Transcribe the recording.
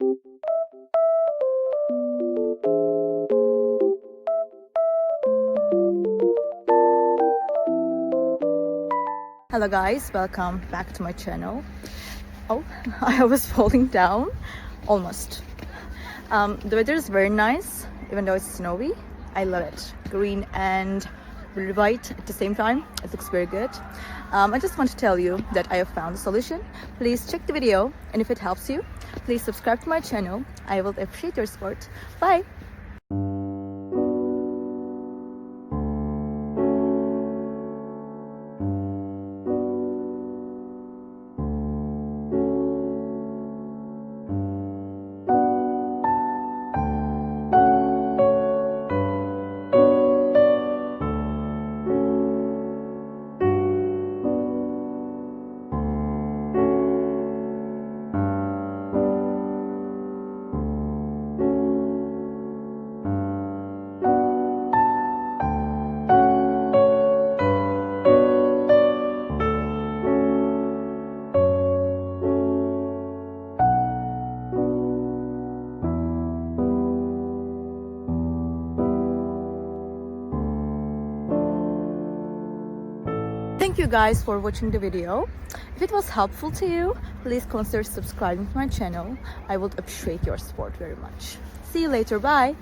Hello guys, welcome back to my channel. Oh, I was falling down almost. The weather is very nice, even though it's snowy. I love it. Green and really white at the same time. It looks very good. I just want to tell you that I have found a solution. Please check the video, and if it helps you, please subscribe to my channel. I will appreciate your support. Bye! Thank you guys for watching the video. If it was helpful to you, please consider subscribing to my channel. I would appreciate your support very much. See you later. Bye!